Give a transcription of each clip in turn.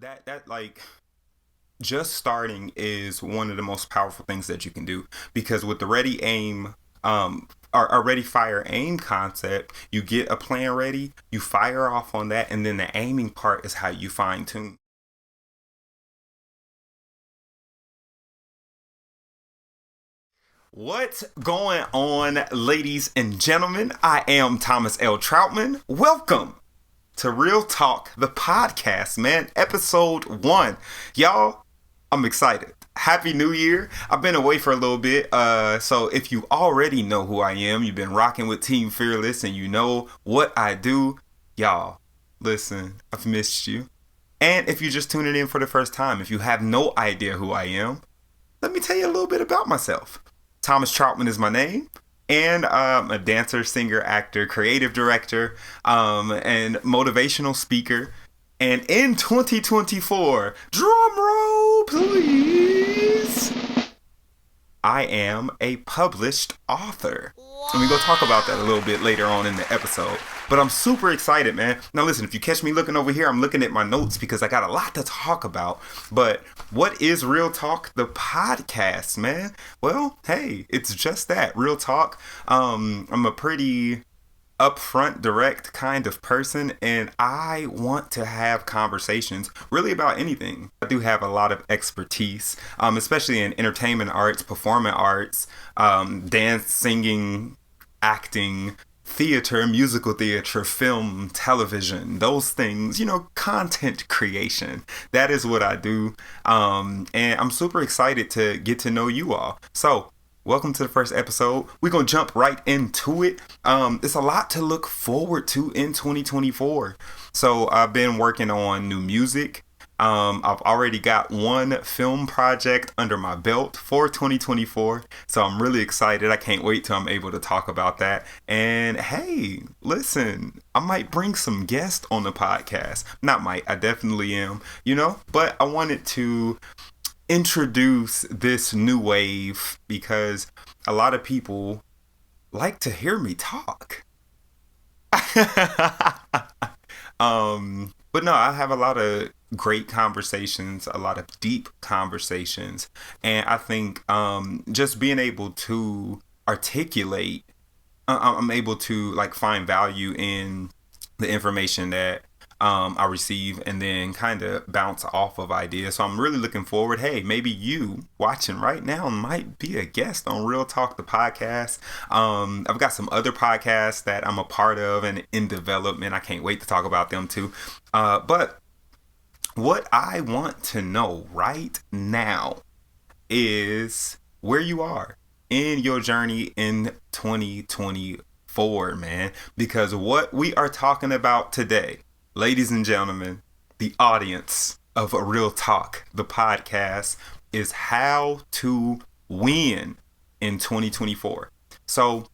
that like just starting is one of the most powerful things that you can do, because with the ready aim our ready fire aim concept, you get a plan ready, you fire off on that, and then the aiming part is how you fine tune. What's going on, ladies and gentlemen? I am Thomas L. Troutman. Welcome to Real Talk, the podcast, man. Episode 1. Y'all, I'm excited. Happy New Year. I've been away for a little bit. So if you already know who I am, you've been rocking with Team Fearless and you know what I do, y'all, listen, I've missed you. And if you're just tuning in for the first time, if you have no idea who I am, let me tell you a little bit about myself. Thomas Troutman is my name. And I'm a dancer, singer, actor, creative director, and motivational speaker. And in 2024, drum roll please, I am a published author. And we go talk about that a little bit later on in the episode. But I'm super excited, man. Now listen, if you catch me looking over here, I'm looking at my notes because I got a lot to talk about. But what is Real Talk, the podcast, man? Well, hey, it's just that, Real Talk. I'm a pretty upfront, direct kind of person, and I want to have conversations really about anything. I do have a lot of expertise, especially in entertainment arts, performing arts, dance, singing, acting, theater, musical theater, film, television, those things, content creation. That is what I do. And I'm super excited to get to know you all. So, welcome to the first episode. We're going to jump right into it. It's a lot to look forward to in 2024. So I've been working on new music. I've already got one film project under my belt for 2024. So I'm really excited. I can't wait till I'm able to talk about that. And hey, listen, I might bring some guests on the podcast. Not might, I definitely am, but I wanted to introduce this new wave because a lot of people like to hear me talk. But no, I have a lot of great conversations, a lot of deep conversations, and I think just being able to articulate, I'm able to like find value in the information that I receive and then kind of bounce off of ideas. So I'm really looking forward. Hey, maybe you watching right now might be a guest on Real Talk, the podcast. I've got some other podcasts that I'm a part of and in development. I can't wait to talk about them too. But what I want to know right now is where you are in your journey in 2024, man. Because what we are talking about today, ladies and gentlemen, the audience of A Real Talk, the podcast, is how to win in 2024. So,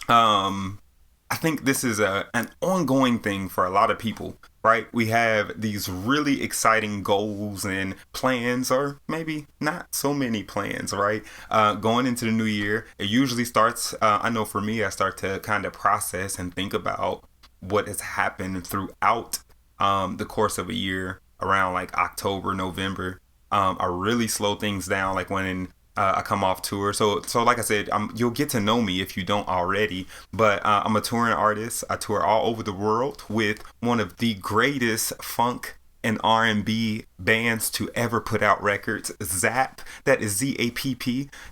I think this is an ongoing thing for a lot of people, right? We have these really exciting goals and plans, or maybe not so many plans, right? Going into the new year, it usually starts, I know for me, I start to kind of process and think about what has happened throughout the course of a year around like October, November. I really slow things down like when I come off tour. So like I said, you'll get to know me if you don't already. But I'm a touring artist. I tour all over the world with one of the greatest funk and R&B bands to ever put out records, Zapp. That is Zapp.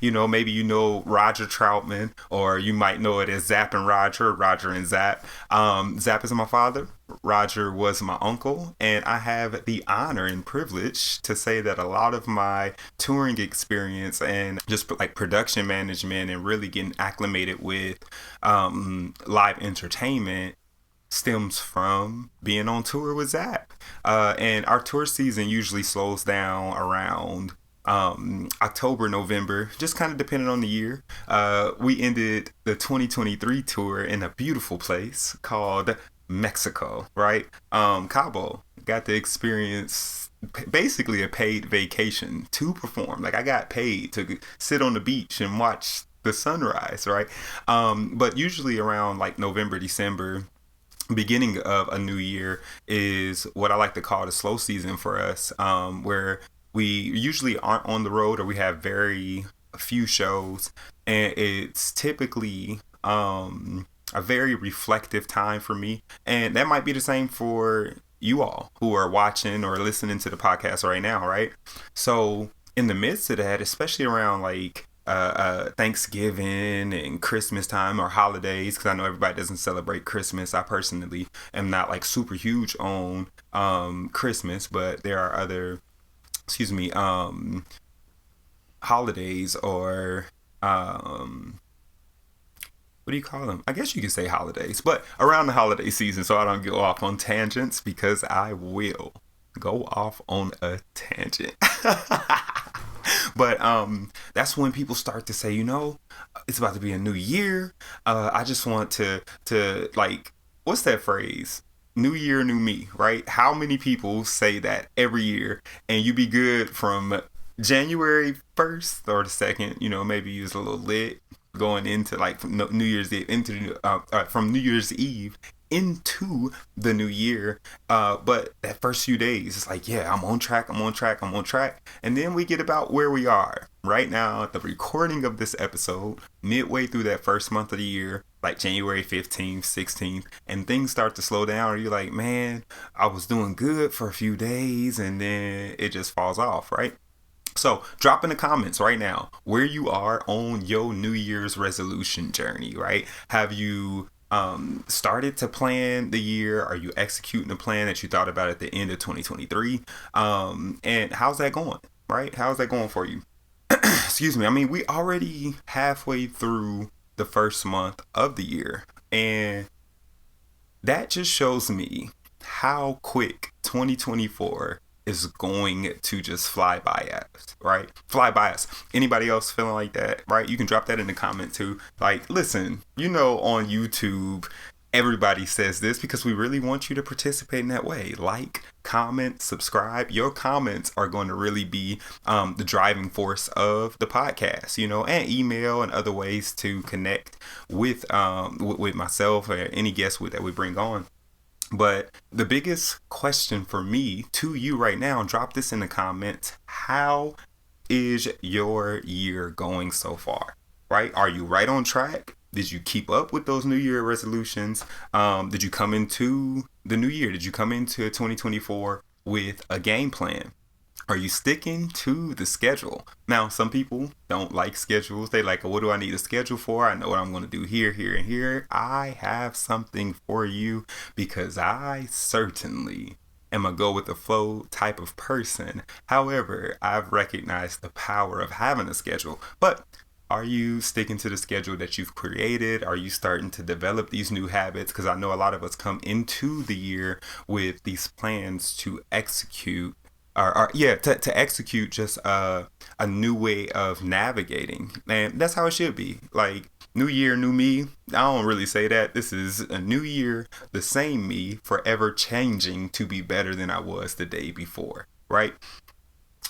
Maybe you know Roger Troutman, or you might know it as Zapp and Roger, Roger and Zapp. Zapp is my father. Roger was my uncle, and I have the honor and privilege to say that a lot of my touring experience and just like production management and really getting acclimated with live entertainment stems from being on tour with Zapp. And our tour season usually slows down around October, November, just kind of depending on the year. We ended the 2023 tour in a beautiful place called Mexico, right? Cabo. Got to experience basically a paid vacation to perform. Like I got paid to sit on the beach and watch the sunrise, right? But usually around like November, December, beginning of a new year is what I like to call the slow season for us, where we usually aren't on the road or we have very few shows, and it's typically a very reflective time for me, and that might be the same for you all who are watching or listening to the podcast right now, right? So in the midst of that, especially around like Thanksgiving and Christmas time or holidays, because I know everybody doesn't celebrate Christmas. I personally am not like super huge on Christmas, but there are other, excuse me, holidays or what do you call them? I guess you could say holidays, but around the holiday season, so I don't go off on tangents, because I will go off on a tangent. But that's when people start to say, it's about to be a new year. I just want to like, what's that phrase? New year, new me, right? How many people say that every year? And you be good from January 1st or the 2nd, maybe you was a little lit going into like from New Year's Eve from New Year's Eve into the new year. But that first few days, it's like, yeah, I'm on track. And then we get about where we are right now at the recording of this episode, midway through that first month of the year, like January 15th, 16th, and things start to slow down. Or you're like, man, I was doing good for a few days and then it just falls off, right? So drop in the comments right now where you are on your New Year's resolution journey, right? Have you started to plan the year? Are you executing the plan that you thought about at the end of 2023? And how's that going, right? How's that going for you? Excuse me. I mean, we already halfway through the first month of the year, and that just shows me how quick 2024 is going to just fly by us, right? Fly by us. Anybody else feeling like that, right? You can drop that in the comment too. Like, listen, on YouTube, everybody says this because we really want you to participate in that way. Like, comment, subscribe. Your comments are going to really be the driving force of the podcast, and email and other ways to connect with myself or any guest that we bring on. But the biggest question for me to you right now, drop this in the comments. How is your year going so far, right? Are you right on track? Did you keep up with those New Year resolutions? Did you come into the new year? Did you come into 2024 with a game plan? Are you sticking to the schedule? Now, some people don't like schedules. They like, what do I need a schedule for? I know what I'm going to do here, here, and here. I have something for you because I certainly am a go with the flow type of person. However, I've recognized the power of having a schedule. But are you sticking to the schedule that you've created? Are you starting to develop these new habits? Because I know a lot of us come into the year with these plans to execute to execute just a new way of navigating. And that's how it should be. Like, new year, new me. I don't really say that. This is a new year, the same me, forever changing to be better than I was the day before, right?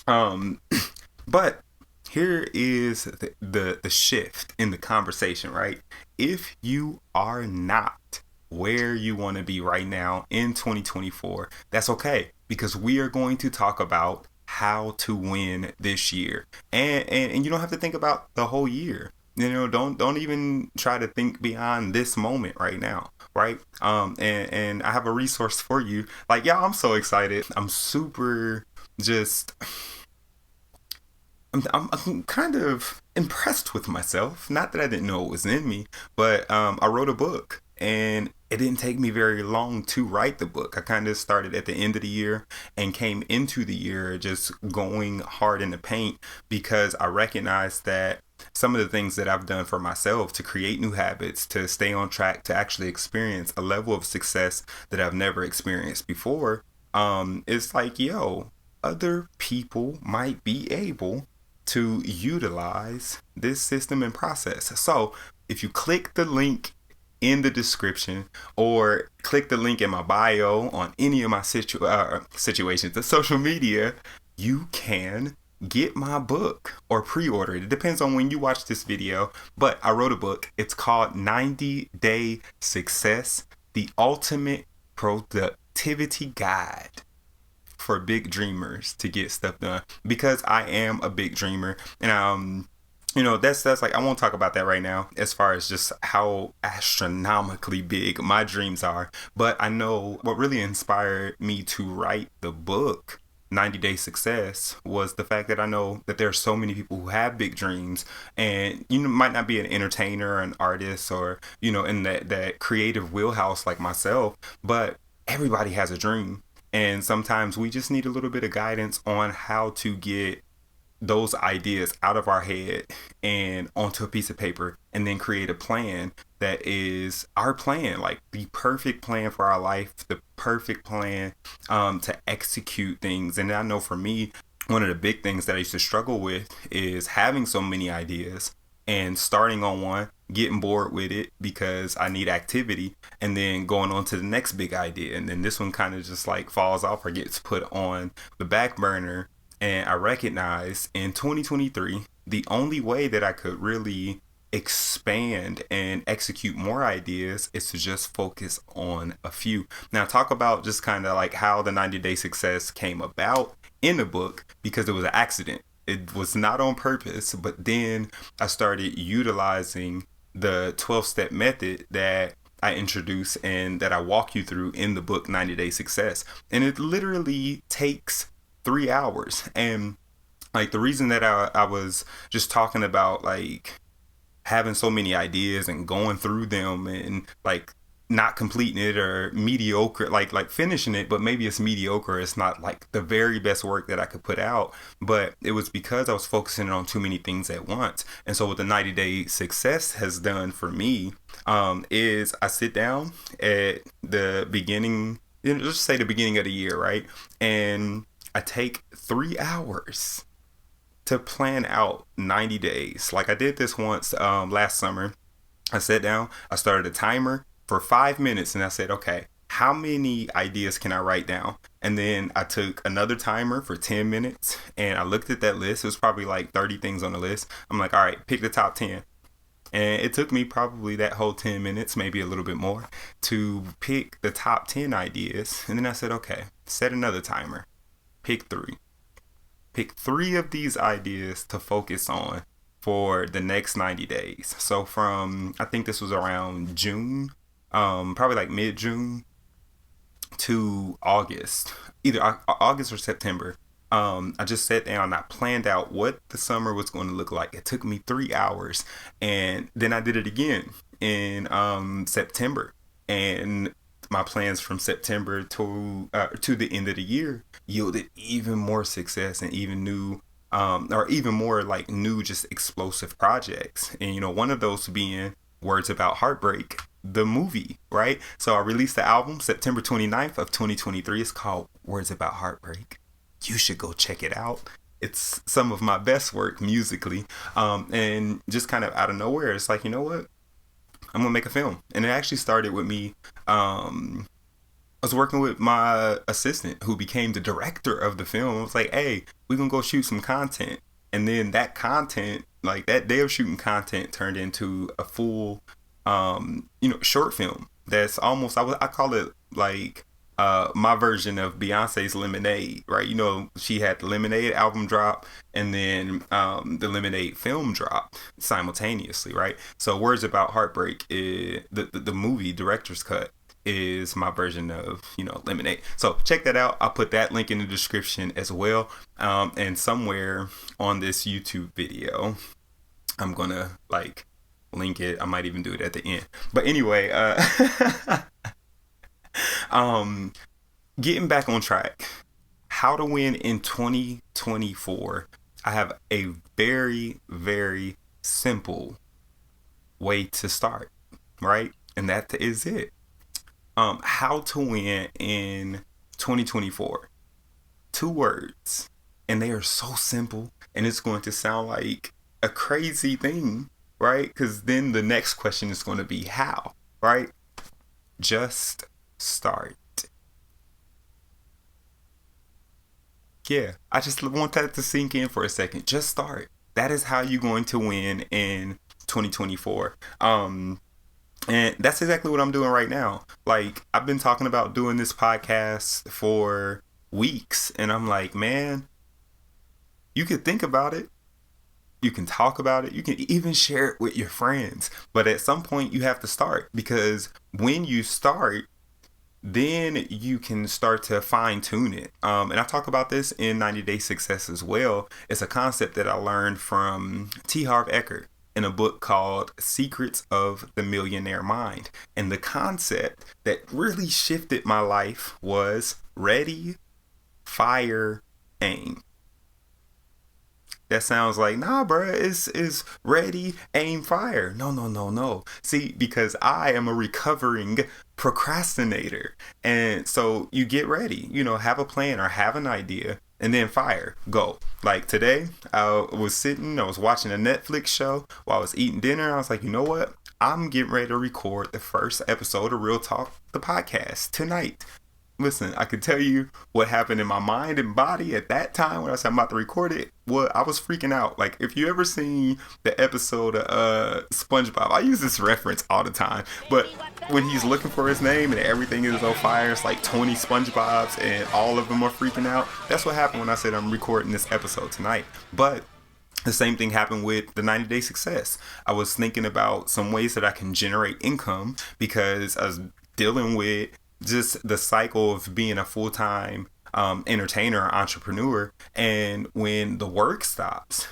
But here is the shift in the conversation, right? If you are not where you want to be right now in 2024, that's okay, because we are going to talk about how to win this year. And you don't have to think about the whole year. Don't even try to think beyond this moment right now, right? And I have a resource for you. Like, y'all, I'm so excited. I'm super just I'm kind of impressed with myself. Not that I didn't know it was in me, but I wrote a book, and it didn't take me very long to write the book. I kind of started at the end of the year and came into the year just going hard in the paint, because I recognized that some of the things that I've done for myself to create new habits, to stay on track, to actually experience a level of success that I've never experienced before, it's like, other people might be able to utilize this system and process. So if you click the link in the description or click the link in my bio on any of my situations, the social media, you can get my book or pre-order it. It depends on when you watch this video, but I wrote a book. It's called 90 Day Success the ultimate productivity guide for big dreamers to get stuff done, because I am a big dreamer. And that's like, I won't talk about that right now as far as just how astronomically big my dreams are. But I know what really inspired me to write the book 90 Day Success was the fact that I know that there are so many people who have big dreams, and might not be an entertainer or an artist, or in that creative wheelhouse like myself, but everybody has a dream. And sometimes we just need a little bit of guidance on how to get those ideas out of our head and onto a piece of paper, and then create a plan that is our plan, like the perfect plan for our life, the perfect plan to execute things. And I know for me, one of the big things that I used to struggle with is having so many ideas and starting on one, getting bored with it because I need activity, and then going on to the next big idea. And then this one kind of just like falls off or gets put on the back burner. And I recognized in 2023, the only way that I could really expand and execute more ideas is to just focus on a few. Now, talk about just kind of like how the 90 Day Success came about in the book, because it was an accident. It was not on purpose, but then I started utilizing the 12-step method that I introduce and that I walk you through in the book 90 Day Success. And it literally takes 3 hours. And like the reason that I was just talking about like having so many ideas and going through them and like not completing it or mediocre, like finishing it, but maybe it's mediocre. It's not like the very best work that I could put out, but it was because I was focusing on too many things at once. And so what the 90 Day Success has done for me is I sit down at the beginning, let's say the beginning of the year, right? And I take 3 hours to plan out 90 days. Like I did this once last summer. I sat down, I started a timer for 5 minutes, and I said, okay, how many ideas can I write down? And then I took another timer for 10 minutes and I looked at that list. It was probably like 30 things on the list. I'm like, all right, pick the top 10. And it took me probably that whole 10 minutes, maybe a little bit more, to pick the top 10 ideas. And then I said, okay, set another timer. Pick 3. Pick 3 of these ideas to focus on for the next 90 days. So from, I think this was around June, probably like mid-June to August, either August or September. I just sat down, I planned out what the summer was going to look like. It took me 3 hours, and then I did it again in September. And my plans from September to the end of the year yielded even more success and even new or even more like new, just explosive projects. And one of those being Words About Heartbreak, the movie, right? So I released the album September 29th of 2023. It's called Words About Heartbreak. You should go check it out. It's some of my best work musically. And just kind of out of nowhere, it's like, you know what? I'm gonna make a film. And it actually started with me. I was working with my assistant who became the director of the film. I was like, hey, we're gonna go shoot some content. And then that content, like that day of shooting content, turned into a full short film that's almost, I call it like my version of Beyonce's Lemonade, right? She had the Lemonade album drop and then the Lemonade film drop simultaneously, right? So Words About Heartbreak is the movie director's cut is my version of Lemonade. So check that out. I'll put that link in the description as well, and somewhere on this YouTube video I'm gonna like link it. I might even do it at the end, but anyway, getting back on track, how to win in 2024. I have a very, very simple way to start, right? And that is it. How to win in 2024. 2 words. And they are so simple, and it's going to sound like a crazy thing, right? Because then the next question is going to be how, right? Just start. Yeah, I just want that to sink in for a second. Just start. That is how you're going to win in 2024. And that's exactly what I'm doing right now. Like, I've been talking about doing this podcast for weeks, and I'm like, man, you could think about it. You can talk about it. You can even share it with your friends. But at some point, you have to start, because when you start, then you can start to fine tune it. And I talk about this in 90 Day Success as well. It's a concept that I learned from T. Harv Eker in a book called Secrets of the Millionaire Mind. And the concept that really shifted my life was ready, fire, aim. That sounds like, nah, bruh, it's ready, aim, fire. No, no, no, no. See, because I am a recovering procrastinator. And so you get ready, have a plan or have an idea, and then fire, go. Like today, I was watching a Netflix show while I was eating dinner. I was like, you know what? I'm getting ready to record the first episode of Real Talk, the podcast, tonight. Listen, I can tell you what happened in my mind and body at that time when I said I'm about to record it. Well, I was freaking out. Like, if you ever seen the episode of SpongeBob, I use this reference all the time, but when he's looking for his name and everything is on fire, it's like 20 SpongeBobs and all of them are freaking out. That's what happened when I said I'm recording this episode tonight. But the same thing happened with the 90 Day Success. I was thinking about some ways that I can generate income, because I was dealing with just the cycle of being a full-time entertainer or entrepreneur. And when the work stops,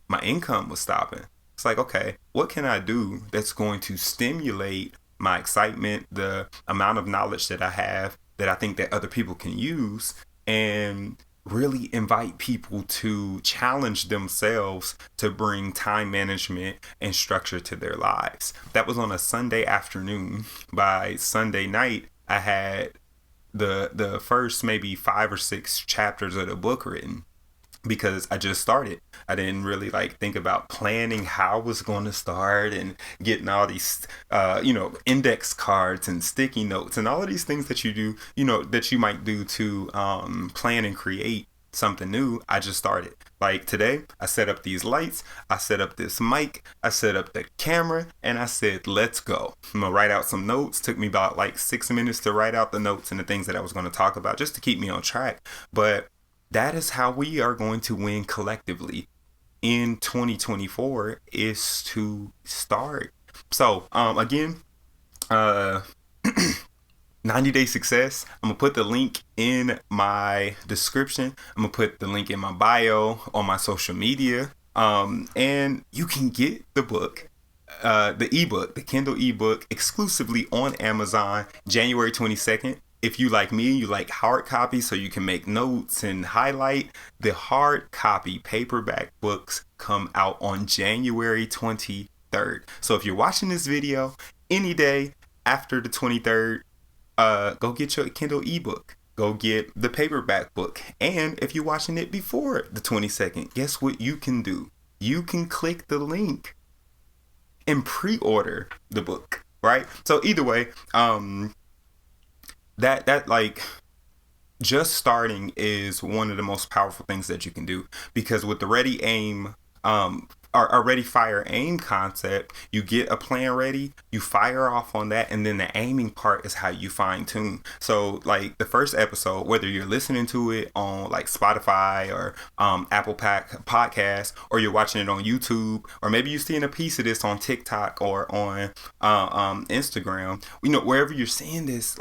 my income was stopping. It's like, okay, what can I do that's going to stimulate my excitement, the amount of knowledge that I have that I think that other people can use, and really invite people to challenge themselves to bring time management and structure to their lives. That was on a Sunday afternoon. By Sunday night, I had the first maybe 5 or 6 chapters of the book written, because I just started. I didn't really think about planning how I was going to start and getting all these index cards and sticky notes and all of these things that you do, that you might do to plan and create something new. I just started. Like today, I set up these lights, I set up this mic, I set up the camera, and I said, let's go. I'm gonna write out some notes. Took me about 6 minutes to write out the notes and the things that I was going to talk about, just to keep me on track. But that is how we are going to win collectively in 2024, is to start. So again, 90 Day Success. I'm going to put the link in my description. I'm going to put the link in my bio on my social media. And you can get the book, the ebook, the Kindle ebook, exclusively on Amazon January 22nd. If you like me, you like hard copy so you can make notes and highlight, the hard copy paperback books come out on January 23rd. So if you're watching this video any day after the 23rd, go get your Kindle ebook. Go get the paperback book. And if you're watching it before the 22nd, guess what you can do? You can click the link and pre-order the book, right? So either way, just starting is one of the most powerful things that you can do, because with the ready, aim, our ready, fire, aim concept, you get a plan ready, you fire off on that, and then the aiming part is how you fine tune. So the first episode, whether you're listening to it on Spotify or Apple Podcasts, or you're watching it on YouTube, or maybe you're seeing a piece of this on TikTok or on Instagram, wherever you're seeing this,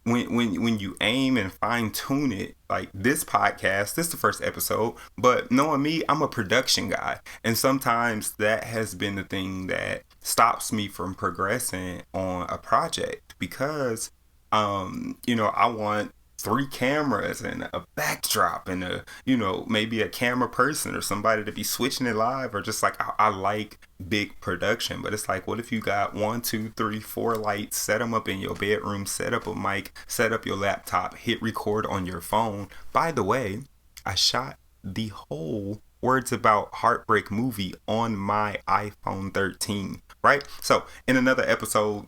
when you aim and fine tune it, this podcast, this is the first episode, but knowing me, I'm a production guy. And sometimes that has been the thing that stops me from progressing on a project, because, I want 3 cameras and a backdrop and maybe a camera person or somebody to be switching it live, or just I like big production. But it's what if you got 1, 2, 3, 4 lights, set them up in your bedroom, set up a mic, set up your laptop, hit record on your phone. By the way, I shot the whole Words About Heartbreak movie on my iPhone 13, right? So in another episode,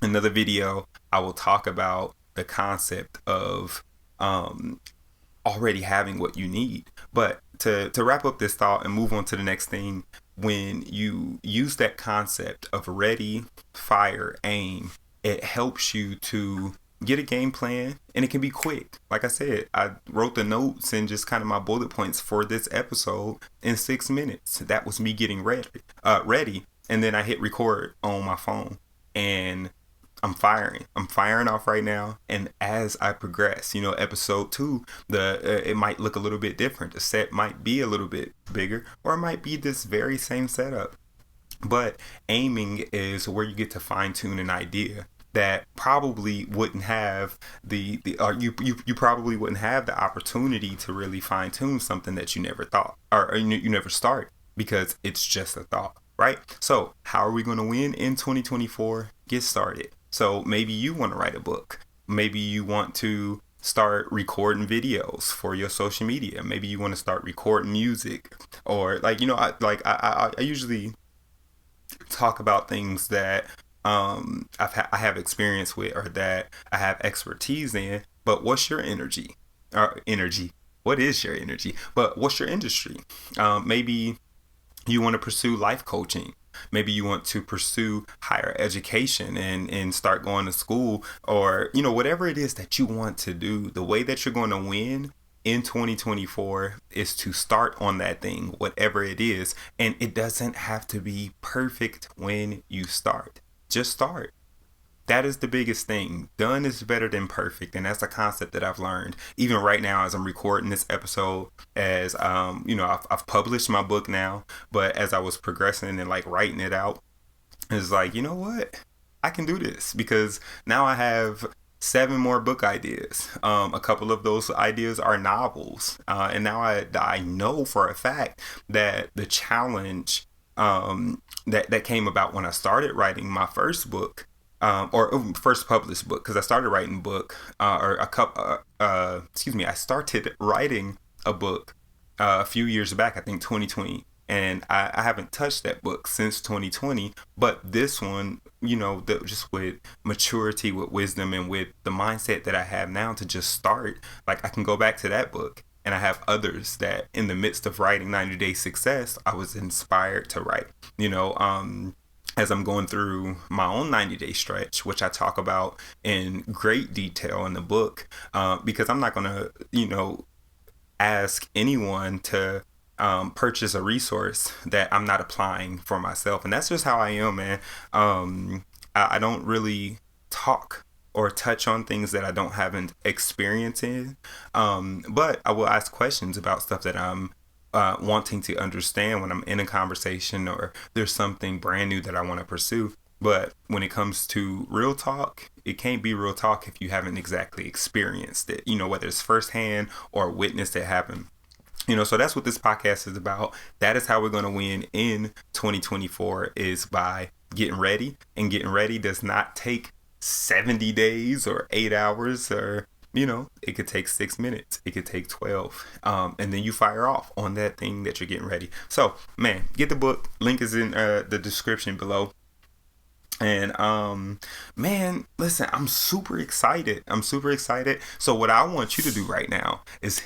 another video, I will talk about the concept of already having what you need. But to wrap up this thought and move on to the next thing, when you use that concept of ready, fire, aim, it helps you to get a game plan, and it can be quick. Like I said, I wrote the notes and just kind of my bullet points for this episode in 6 minutes. That was me getting ready, and then I hit record on my phone, and I'm firing off right now. And as I progress, episode 2, it might look a little bit different. The set might be a little bit bigger, or it might be this very same setup. But aiming is where you get to fine tune an idea that probably wouldn't have you probably wouldn't have the opportunity to really fine tune something that you never thought, or you never start, because it's just a thought, right? So how are we going to win in 2024? Get started. So maybe you want to write a book. Maybe you want to start recording videos for your social media. Maybe you want to start recording music, or I usually talk about things that I have experience with, or that I have expertise in. But what's your energy? What is your energy? But what's your industry? Maybe you want to pursue life coaching. Maybe you want to pursue higher education and start going to school, or whatever it is that you want to do. The way that you're going to win in 2024 is to start on that thing, whatever it is. And it doesn't have to be perfect when you start. Just start. That is the biggest thing. Done is better than perfect. And that's a concept that I've learned even right now as I'm recording this episode, as I've published my book now, but as I was progressing and writing it out, it's like, you know what? I can do this, because now I have 7 more book ideas. A couple of those ideas are novels. And now I know for a fact that the challenge that came about when I started writing my first book, or first published book, because I started writing a book, I started writing a book a few years back, I think 2020, and I haven't touched that book since 2020. But this one, just with maturity, with wisdom, and with the mindset that I have now to just start, I can go back to that book. And I have others that in the midst of writing 90 Day Success, I was inspired to write, as I'm going through my own 90-day stretch, which I talk about in great detail in the book, because I'm not going to, ask anyone to purchase a resource that I'm not applying for myself. And that's just how I am, man. I don't really talk or touch on things that I don't haven't experience in. But I will ask questions about stuff that I'm wanting to understand when I'm in a conversation, or there's something brand new that I want to pursue. But when it comes to real talk, it can't be real talk if you haven't exactly experienced it, whether it's firsthand or witnessed it happen. So that's what this podcast is about. That is how we're going to win in 2024, is by getting ready. And getting ready does not take 70 days or 8 hours, or it could take 6 minutes, it could take 12, and then you fire off on that thing that you're getting ready. So man, get the book. Link is in the description below. And man, listen, I'm super excited. So what I want you to do right now is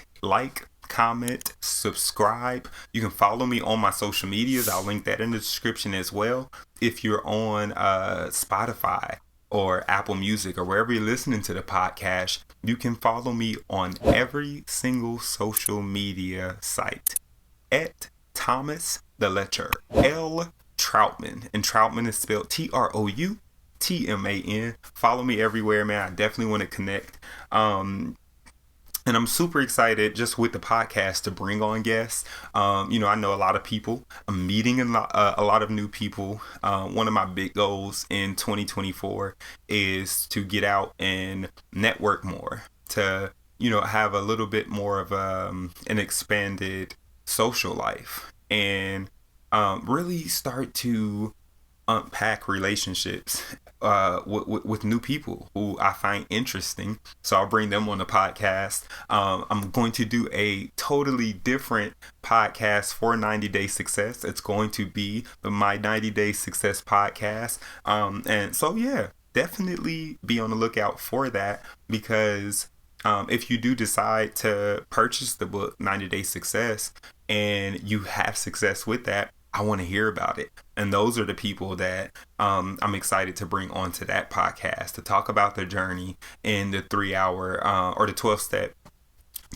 comment, subscribe. You can follow me on my social medias. I'll link that in the description as well. If you're on Spotify or Apple Music, or wherever you're listening to the podcast, you can follow me on every single social media site at Thomas, the letter L, Troutman. And Troutman is spelled Troutman. Follow me everywhere, man. I definitely want to connect. And I'm super excited just with the podcast to bring on guests. I know a lot of people. I'm meeting a lot of new people. One of my big goals in 2024 is to get out and network more, to, have a little bit more of an expanded social life, and really start to unpack relationships with new people who I find interesting. So I'll bring them on the podcast. I'm going to do a totally different podcast for 90 Day Success. It's going to be the My 90 Day Success podcast. And so, yeah, definitely be on the lookout for that, because if you do decide to purchase the book 90 Day Success and you have success with that, I want to hear about it. And those are the people that I'm excited to bring onto that podcast to talk about their journey in the 3 hour or the 12-step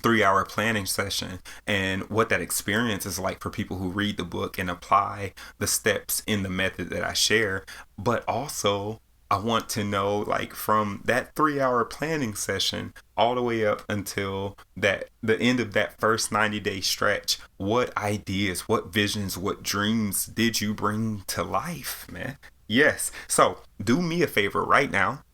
3 hour planning session, and what that experience is like for people who read the book and apply the steps in the method that I share. But also, I want to know, like, from that 3 hour planning session all the way up until the end of that first 90-day stretch, what ideas, what visions, what dreams did you bring to life, man? Yes. So do me a favor right now.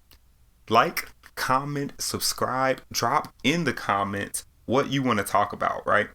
Like, comment, subscribe, drop in the comments what you want to talk about, right?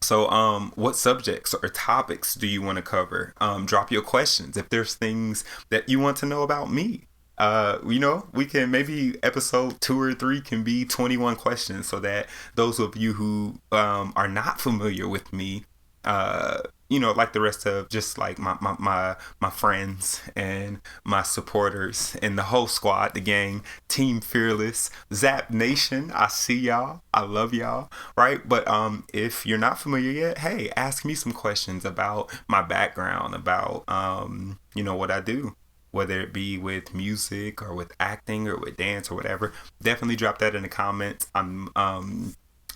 So, what subjects or topics do you want to cover? Drop your questions. If there's things that you want to know about me, we can, maybe episode 2 or 3 can be 21 questions, so that those of you who are not familiar with me, like the rest of just like my friends and my supporters and the whole squad, the gang, Team Fearless, Zap Nation, I see y'all. I love y'all, right? But if you're not familiar yet, hey, ask me some questions about my background, about what I do, whether it be with music or with acting or with dance or whatever. Definitely drop that in the comments. I'm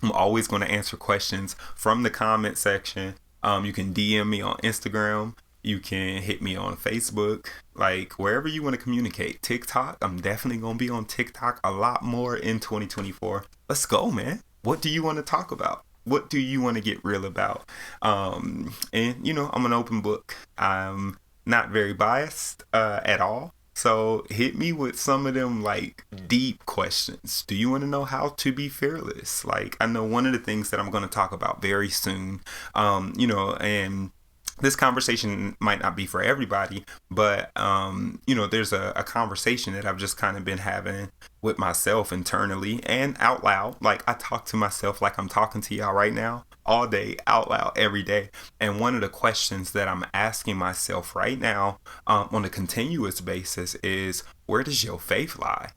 always going to answer questions from the comment section. You can DM me on Instagram. You can hit me on Facebook, like wherever you want to communicate. TikTok, I'm definitely going to be on TikTok a lot more in 2024. Let's go, man. What do you want to talk about? What do you want to get real about? And, I'm an open book. I'm not very biased at all. So hit me with some of them like deep questions. Do you want to know how to be fearless? Like, I know one of the things that I'm going to talk about very soon, and this conversation might not be for everybody, but, there's a conversation that I've just kind of been having with myself internally and out loud. Like, I talk to myself like I'm talking to y'all right now, all day, out loud, every day. And one of the questions that I'm asking myself right now on a continuous basis is, where does your faith lie?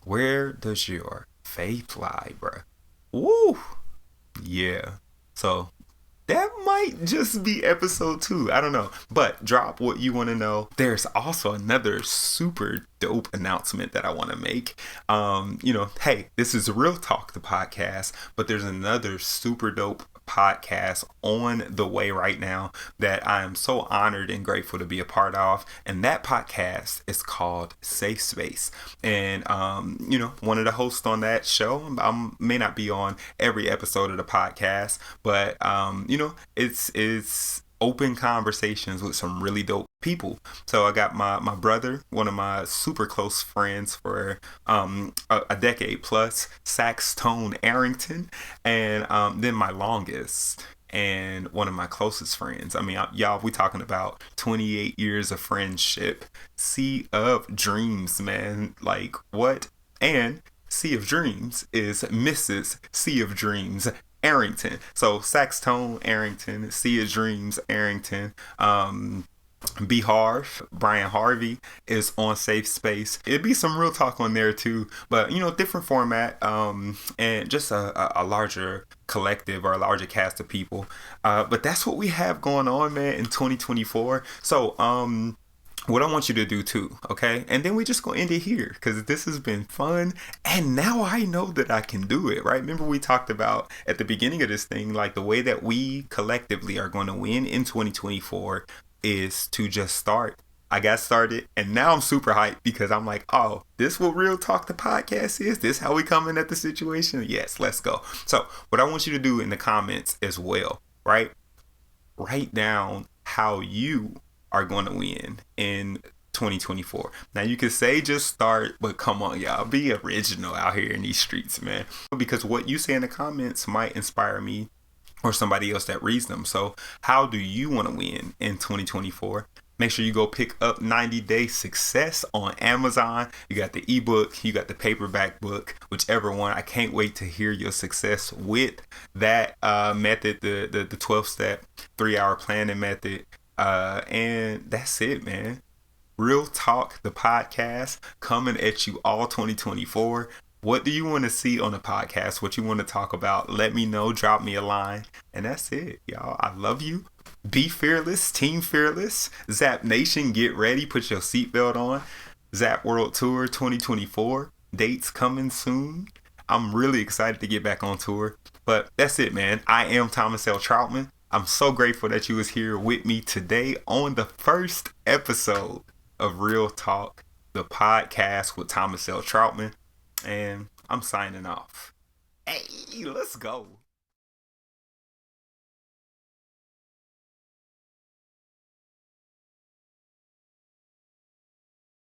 Where does your faith lie, bruh? Woo! Yeah. So that might just be episode 2. I don't know. But drop what you want to know. There's also another super dope announcement that I want to make. Hey, this is Real Talk, the podcast, but there's another super dope podcast on the way right now that I am so honored and grateful to be a part of. And that podcast is called Safe Space. And, one of the hosts on that show, I may not be on every episode of the podcast, but, it's open conversations with some really dope people. So I got my brother, one of my super close friends for a decade plus, Sax Tone Arrington, and then my longest and one of my closest friends. I mean, y'all, we talking about 28 years of friendship. Sea of Dreams, man. Like, what? And Sea of Dreams is Mrs. Sea of Dreams Arrington. So Saxtone Arrington, Sea of Dreams Arrington, B Harv, Brian Harvey is on Safe Space. It'd be some real talk on there too, but different format, and just a larger collective or a larger cast of people. But that's what we have going on, man, in 2024. So what I want you to do too, okay? And then we just gonna end it here because this has been fun. And now I know that I can do it, right? Remember we talked about at the beginning of this thing, like the way that we collectively are going to win in 2024 is to just start. I got started and now I'm super hyped because I'm like, oh, this what Real Talk the podcast is? This how we coming at the situation? Yes, let's go. So what I want you to do in the comments as well, right? Write down how you are going to win in 2024. Now you can say just start, but come on, y'all, be original out here in these streets, man. Because what you say in the comments might inspire me or somebody else that reads them. So how do you want to win in 2024? Make sure you go pick up 90 Day Success on Amazon. You got the ebook, you got the paperback book, whichever one. I can't wait to hear your success with that method, the 12-step 3-hour planning method. And that's it, man. Real Talk, the podcast, coming at you all 2024. What do you want to see on the podcast? What you want to talk about? Let me know. Drop me a line. And that's it, y'all. I love you. Be fearless, team fearless. Zap Nation, get ready. Put your seatbelt on. Zap World Tour 2024. Dates coming soon. I'm really excited to get back on tour. But that's it, man. I am Thomas L. Troutman. I'm so grateful that you was here with me today on the first episode of Real Talk, the podcast with Thomas L. Troutman. And I'm signing off. Hey, let's go.